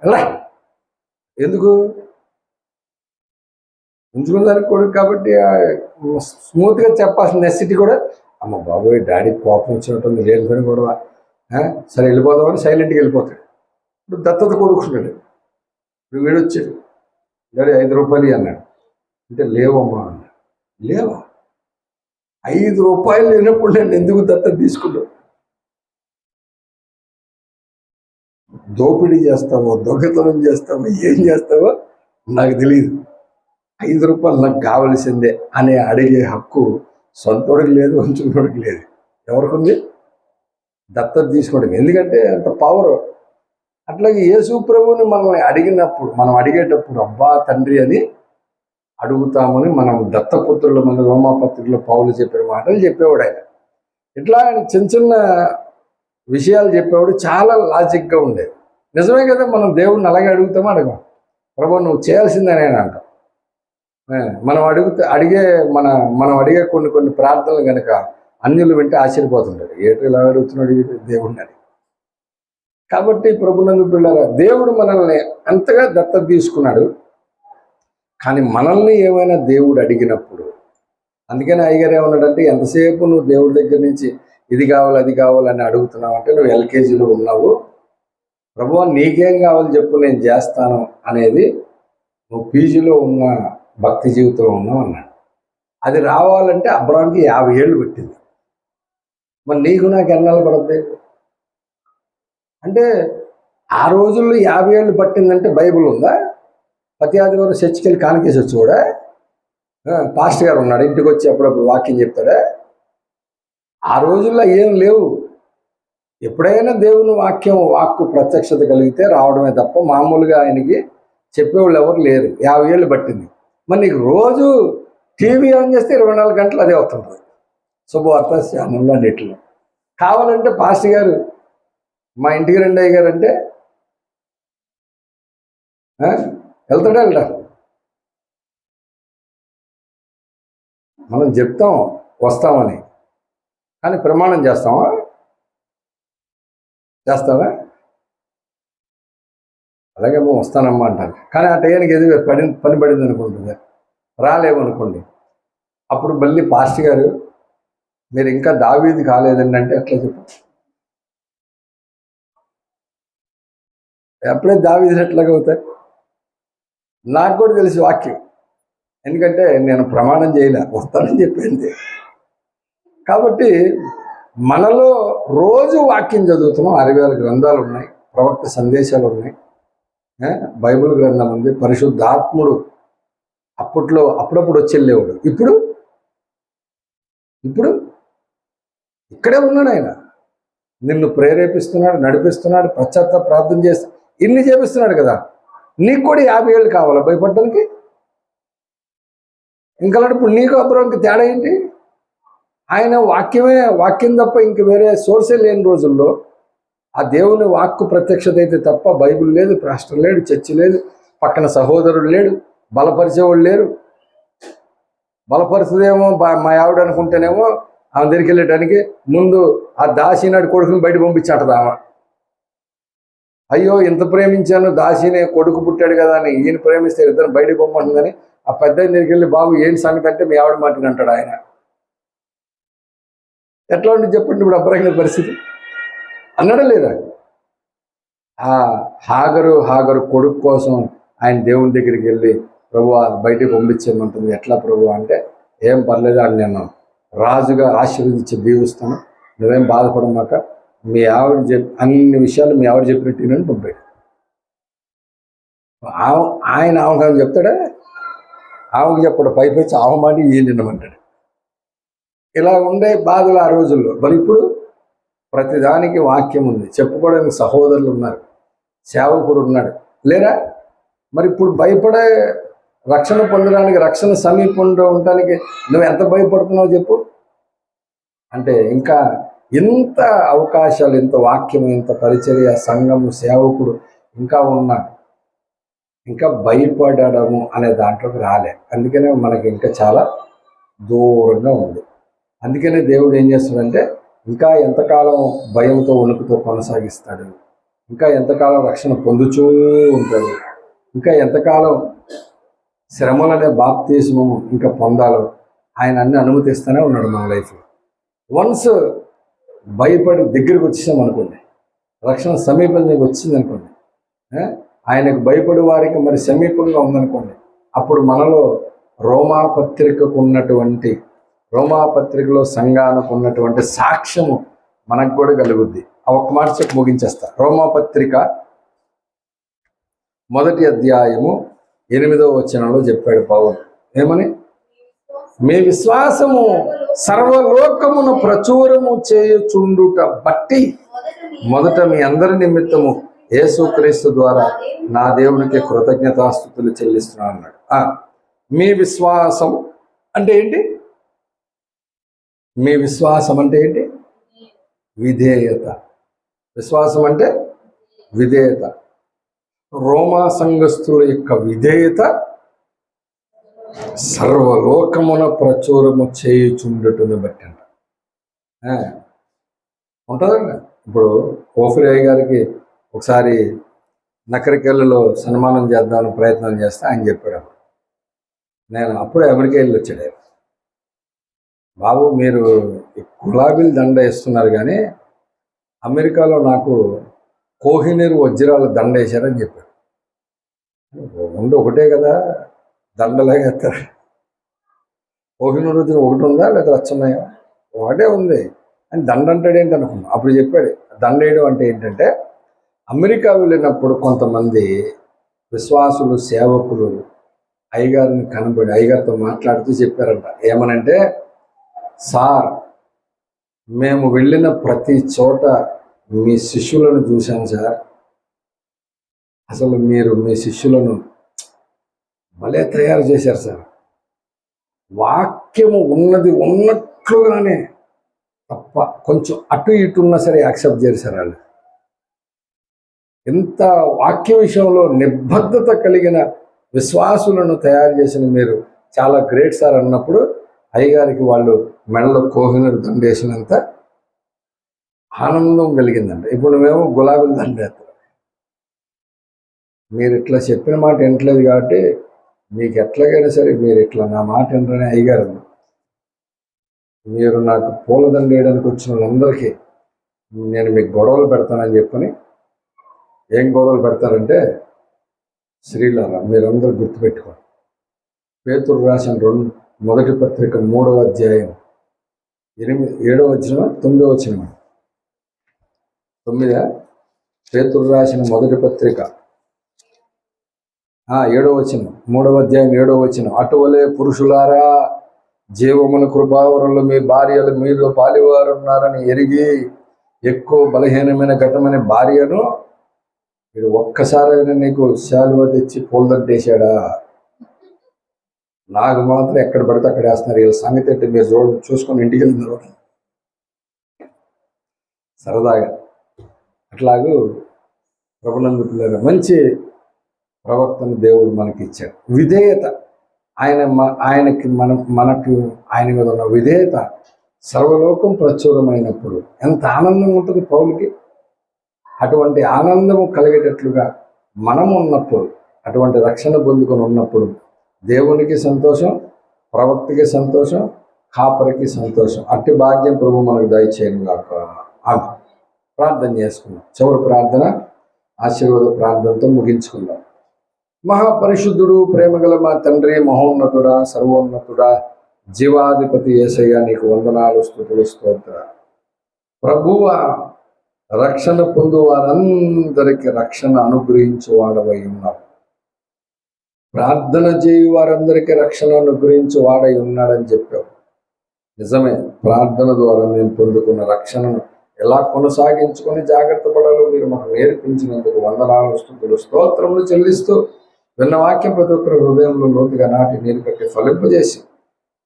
ఎలా? ఎందుకు? ఉంచుకున్న దానికి కొడుకు కాబట్టి స్మూత్గా చెప్పాల్సిన నెసిటీ కూడా, అమ్మ బాబోయ్ డాడీ కోపం వచ్చినట్టుంది, లేని పని గొడవ, సరే వెళ్ళిపోదామని సైలెంట్గా వెళ్ళిపోతాడు. ఇప్పుడు దత్తత కొడుకున్నాడు. ఇప్పుడు వీడొచ్చాడు, డాడీ 5 రూపాయలు అన్నాడు. అంటే లేవమ్మా అన్నాడు. లేవా? 5 రూపాయలు లేనప్పుడు నేను ఎందుకు దత్తత తీసుకుంటావు? దోపిడీ చేస్తావో, దొంగతనం చేస్తావో, ఏం చేస్తావో నాకు తెలియదు. 5 రూపాయలు నాకు కావలసిందే అని అడిగే హక్కు సొంతోడికి లేదు, ఉంచుకున్నోడికి లేదు. ఎవరికి ఉంది? దత్తత తీసుకోవడం. ఎందుకంటే అంత పవర్. అట్లాగే యేసు ప్రభువుని మనం అడిగేటప్పుడు అబ్బా తండ్రి అని అడుగుతామని మనం దత్తపుత్రులు, మన రోమాపత్రికలో పౌలు చెప్పిన మాటలు చెప్పేవాడు ఆయన. ఇట్లా ఆయన చిన్న చిన్న విషయాలు చెప్పేవాడు, చాలా లాజిక్గా ఉండేది. నిజమే కదా, మనం దేవుడిని అలాగే అడుగుతామో అడగం. ప్రభు నువ్వు చేయాల్సిందని ఆయన అంటాం. మనం అడిగే కొన్ని ప్రార్థనలు కనుక అన్యులు వింటే ఆశ్చర్యపోతుంటారు, ఏటో ఇలా అడుగుతున్నాడు దేవుడిని అని. కాబట్టి ప్రభునందు పిల్లరా, దేవుడు మనల్ని అంతగా దత్తత తీసుకున్నాడు. కానీ మనల్ని ఏమైనా దేవుడు అడిగినప్పుడు, అందుకని అయ్యగారు ఏమన్నాడంటే, ఎంతసేపు నువ్వు దేవుడి దగ్గర నుంచి ఇది కావాలి అది కావాలని అడుగుతున్నావు అంటే నువ్వు ఎల్కేజీలో ఉన్నావు. ప్రభువా నీకేం కావాలి చెప్పు, నేను చేస్తాను అనేది నువ్వు పీజీలో ఉన్న భక్తి జీవితంలో ఉన్నావు అన్నాడు. అది రావాలంటే అబ్రాహాంకి 50 ఏళ్ళు పెట్టింది. మరి నీకు నాకు ఎన్నాళ్ళు పడుతుంది అంటే, ఆ రోజుల్లో 50 ఏళ్ళు పట్టిందంటే బైబిల్ ఉందా? ప్రతి ఆదివారం చర్చికి వెళ్ళి కానికేసి వచ్చి కూడా పాస్టర్ గారు ఉన్నాడు, ఇంటికి వచ్చి అప్పుడప్పుడు వాక్యం చెప్తాడా? ఆ రోజుల్లో ఏం లేవు. ఎప్పుడైనా దేవుని వాక్కు ప్రత్యక్షత కలిగితే రావడమే తప్ప మామూలుగా ఆయనకి చెప్పేవాళ్ళు ఎవరు లేరు. 50 ఏళ్ళు పట్టింది. మరి నీకు రోజు టీవీ ఆన్ చేస్తే 24 గంటలు అదే అవుతుంటుంది, శుభవార్త ఛానల్లో అన్నిటిలో. కావాలంటే పాస్టర్ గారు మా ఇంటికి రండి అయ్య గారు అంటే వెళ్తాడా? మనం చెప్తాం వస్తామని, కానీ ప్రమాణం చేస్తావా? అలాగే మేము వస్తానమ్మా అంటాను, కానీ ఆ టైంకి ఏదో పని పడింది అనుకుంటుంది, రాలేమనుకోండి. అప్పుడు మళ్ళీ పాస్టర్ గారు మీరు ఇంకా దావీదు కాలేదండి అంటే ఎట్లా చెప్పు? ఎప్పుడే దావీదు ఎట్లాగా అవుతాయి? నాకు కూడా తెలిసి వాక్యం, ఎందుకంటే నేను ప్రమాణం చేయలే, వస్తానని చెప్పింది. కాబట్టి మనలో రోజు వాక్యం చదువుతున్నాం. 60,000 గ్రంథాలు ఉన్నాయి, ప్రవక్త సందేశాలు ఉన్నాయి, బైబిల్ గ్రంథం ఉంది, పరిశుద్ధాత్ముడు అప్పట్లో అప్పుడప్పుడు వచ్చేళ్ళేవాడు. ఇప్పుడు ఇప్పుడు ఇక్కడే ఉన్నాడు ఆయన. నిన్ను ప్రేరేపిస్తున్నాడు, నడిపిస్తున్నాడు, పశ్చాత్తాప ప్రార్థన చేస్తా ఇన్ని చేపిస్తున్నాడు కదా. నీకు కూడా 50 ఏళ్ళు కావాలా భయపడటానికి? ఇంకా ఇప్పుడు నీకు అబ్రహాంకి తేడా ఏంటి? ఆయన వాక్యం తప్ప ఇంక వేరే సోర్సే లేని రోజుల్లో ఆ దేవుని వాక్కు ప్రత్యక్షత అయితే తప్ప బైబిల్ లేదు, పాస్టర్ లేడు, చర్చి లేదు, పక్కన సహోదరుడు లేడు, బలపరిచేవాళ్ళు లేరు. బలపరుస్తుందేమో మా ఆవిడ అనుకుంటేనేమో ఆమె దగ్గరికి వెళ్ళటానికి ముందు ఆ దాసినాడు కొడుకుని బయట పంపించాటది ఆమె. అయ్యో ఇంత ప్రేమించాను, దాసినే కొడుకు పుట్టాడు కదా అని ఈయన ప్రేమిస్తే ఇద్దరు బయటకు పంపంటుందని ఆ పెద్ద దగ్గరికి వెళ్ళి బాబు ఏంటి సంగతి అంటే మీ ఆవిడ మాటని అంటాడు ఆయన. ఎట్లా ఉంటుంది చెప్పండి ఇప్పుడు అబ్రహీం పరిస్థితి? అన్నాడా లేదా? ఆ హాగరు కొడుకు కోసం ఆయన దేవుని దగ్గరికి వెళ్ళి ప్రభు బయటికి పంపించేయమంటుంది. ఎట్లా ప్రభు అంటే ఏం పర్లేదు అని నేను రాజుగా ఆశీర్వదించి దీవిస్తాను, నువ్వేం బాధపడమాక, మీ ఆవిడ అన్ని విషయాలు మీ ఆవిడ చెప్పినట్టు నేను పంపాడు. ఆయన ఆమెకు చెప్తాడా? ఆమెకు చెప్పడు, పైపైచి ఆమెమాటి ఏం తినమంటాడు. ఇలా ఉండే బాధలు ఆ రోజుల్లో. మరి ఇప్పుడు ప్రతిదానికి వాక్యం ఉంది, చెప్పుకోవడానికి సహోదరులు ఉన్నారు, సేవకుడు ఉన్నాడు లేరా? మరి ఇప్పుడు భయపడే రక్షణ పొందడానికి, రక్షణ సమీపంలో ఉండటానికి నువ్వు ఎంత భయపడుతున్నావు చెప్పు? అంటే ఇంకా ఇంత అవకాశాలు, ఇంత వాక్యం, ఇంత పరిచర్య, సంఘము, సేవకుడు ఇంకా ఉన్నా ఇంకా భయపడము అనే దాంట్లోకి రాలే. అందుకనే మనకి ఇంకా చాలా దూరంగా ఉంది. అందుకనే దేవుడు ఏం చేస్తాడంటే ఇంకా ఎంతకాలం భయంతో వణుకుతో కొనసాగిస్తాడు, ఇంకా ఎంతకాలం రక్షణ పొందుచూ ఉంటాడు, ఇంకా ఎంతకాలం శ్రమలనే బాప్తిస్మము ఇంకా పొందాలో ఆయన అన్ని అనుమతిస్తూనే ఉన్నాడు మన లైఫ్లో. వన్స్ భయపడి దగ్గరికి వచ్చేసామనుకోండి, రక్షణ సమీపంలోకి వచ్చింది అనుకోండి, ఆయనకు భయపడి వారికి మరి సమీపంగా ఉందనుకోండి, అప్పుడు మనలో రోమాపత్రికలో సంఘానికి ఉన్నటువంటి సాక్ష్యము మనకు కూడా కలుగుద్ది. ఆ ఒక్క మాట చెప్పి ముగించేస్తా. రోమాపత్రిక 1వ అధ్యాయము 8వ వచనంలో చెప్పాడు పౌలు ఏమని? మీ విశ్వాసము సర్వలోకమును ప్రచురము చేయుచుండుట బట్టి మొదట మీ అందరి నిమిత్తము యేసుక్రీస్తు ద్వారా నా దేవునికి కృతజ్ఞతాస్తుతులు చెల్లిస్తున్నాను అన్నాడు. మీ విశ్వాసం అంటే ఏంటి? మీ విశ్వాసం అంటే ఏంటి? విధేయత. విశ్వాసం అంటే విధేయత. రోమా సంఘస్థుల యొక్క విధేయత సర్వలోకమున ప్రచురము చేయుచుండుటను బట్టి అంట ఉంటుందండి. ఇప్పుడు ఓఫిరయ్య గారికి ఒకసారి నకరికెళ్ళలో సన్మానం చేద్దామని ప్రయత్నం చేస్తే ఆయన చెప్పాడు, నేను అప్పుడే అమెరికా వెళ్ళి వచ్చాడు. బాబు మీరు గులాబీలు దండ వేస్తున్నారు కానీ అమెరికాలో నాకు కోహినూరు వజ్రాల దండ వేశారని చెప్పాడు. రెండు ఒకటే కదా, దండలాగా వేస్తారు. కోహినూరు వజ్రం ఒకటి ఉందా లేదా వచ్చున్నాయా? ఒకటే ఉంది అని దండ అంటాడు ఏంటి అనుకున్నాం. అప్పుడు చెప్పాడు దండ వేయడం అంటే ఏంటంటే అమెరికా వెళ్ళినప్పుడు కొంతమంది విశ్వాసులు, సేవకులు అయ్యగారిని కనబడి అయ్యగారితో మాట్లాడుతూ చెప్పారంట. ఏమనంటే, సార్ మేము వెళ్ళిన ప్రతి చోట మీ శిష్యులను చూశాను సార్, అసలు మీరు మీ శిష్యులను భలే తయారు చేశారు సార్, వాక్యము ఉన్నది ఉన్నట్లుగానే తప్ప కొంచెం అటు ఇటు ఉన్నా సరే యాక్సెప్ట్ చేశారు వాళ్ళు. ఎంత వాక్య విషయంలో నిబద్ధత కలిగిన విశ్వాసులను తయారు చేసిన మీరు చాలా గ్రేట్ సార్ అన్నప్పుడు అయ్యగారికి వాళ్ళు మెడలో కోహినూరు దండ వేసినంత ఆనందం కలిగిందంట. ఇప్పుడు మేము గులాబీల దండ వేస్తాం. మీరు ఇట్లా చెప్పిన మాట వినట్లేదు కాబట్టి మీకు ఎట్లాగైనా సరే మీరు ఇట్లా నా మాట వినరని అయ్యగారు, మీరు నాకు పూలదండ వేయడానికి వచ్చిన వాళ్ళందరికీ నేను మీకు గొడవలు పెడతానని చెప్పని. ఏం గొడవలు పెడతారంటే, శ్రీలారా మీరందరూ గుర్తుపెట్టుకోండి, పేతురు రాసిన 1వ పత్రిక 3వ అధ్యాయం ఏడో వచ్చిన 9వ వచనం. 9 పేతురు రాసిన మొదటి పత్రిక 7వ వచనం, 3వ అధ్యాయం 7వ వచనం. అటువలే పురుషులారా, జీవమున కృపావరంలో మీ భార్యలు మీలో పాలివారు ఉన్నారని ఎరిగి ఎక్కువ బలహీనమైన ఘటమైన భార్యను వీడు ఒక్కసారైనా నీకు శాలువ తెచ్చి పూలదండేశాడా? నాకు మాత్రం ఎక్కడ పడితే అక్కడ వేస్తున్నారు. వీళ్ళ సంగతి అంటే మీరు చూసుకొని ఇంటికి వెళ్ళిన తర్వాత సరదాగా అట్లాగూ ప్రభునందు పిల్లలు మంచి ప్రవక్తను దేవుడు మనకి ఇచ్చాడు. విధేయత, ఆయనకి ఆయన మీద ఉన్న విధేయత సర్వలోకం ప్రచురమైనప్పుడు ఎంత ఆనందం ఉంటుంది పౌలుకి. అటువంటి ఆనందము కలిగేటట్లుగా మనము ఉన్నప్పుడు, అటువంటి రక్షణ పొందుకొని ఉన్నప్పుడు దేవునికి సంతోషం, ప్రవక్తకి సంతోషం, కాపరికి సంతోషం. అట్టి భాగ్యం ప్రభు మనకు దయచేయను గాక. ప్రార్థన చేసుకుందాం. చివరి ప్రార్థన ఆశీర్వాద ప్రార్థనతో ముగించుకుందాం. మహాపరిశుద్ధుడు, ప్రేమగల మా తండ్రి, మహోన్నతుడా, సర్వోన్నతుడా, జీవాధిపతి యేసయ్య, నీకు వందనాలు, స్తుతులు, స్తోత్ర. ప్రభువ, రక్షణ పొందు వారందరికీ రక్షణ అనుగ్రహించు వాడవై ఉన్నావు. ప్రార్థన చేయు వారందరికీ రక్షణ అనుగ్రహించు వాడై ఉన్నాడని చెప్పావు. నిజమే, ప్రార్థన ద్వారా మేము పొందుకున్న రక్షణను ఎలా కొనసాగించుకొని జాగ్రత్త పడాలో మీరు మాకు నేర్పించినందుకు వందనాలు, స్తుతులు, స్తోత్రములు చెల్లిస్తూ విన్న వాక్యం ప్రతి ఒక్కరి హృదయంలో లోతుగా నాటి నీరు కట్టి ఫలింపజేసి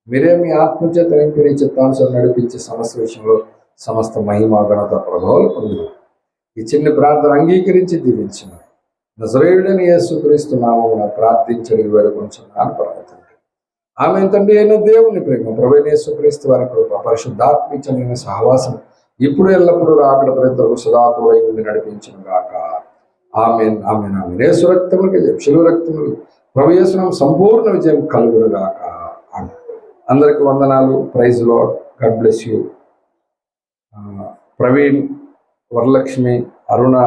మీరే మీ ఆత్మచేత నింపి నీ చిత్తానుసారం నడిపించే సమస్య విషయంలో సమస్త మహిమ, ఘనత, ప్రభావాలు పొందుతారు. ఈ చిన్న ప్రార్థన అంగీకరించి దీవించిన నజరేయుడని యేసుక్రీస్తు నామమున ప్రార్థించడి వేడుకొంచున్నాను పరమతండ్రి. ఆమె తండ్రి అయిన దేవుని ప్రేమ, ప్రభువైన యేసుక్రీస్తు వారి కృప, పరిశుద్ధాత్మికమైన సహవాసం ఇప్పుడు ఎల్లప్పుడూ రాకడ ప్రజలకు సదాతోడై ఉండి నడిపించును గాక. ఆమేన్, ఆమేన్, ఆమేన్. యేసు రక్తములకి జయం, శిలువ రక్తములు, ప్రభు యేసు నామమున సంపూర్ణ విజయం కలుగును గాక. అందరికి వందనాలు. Praise lord. God bless you. Praveen, Varalakshmi, Aruna,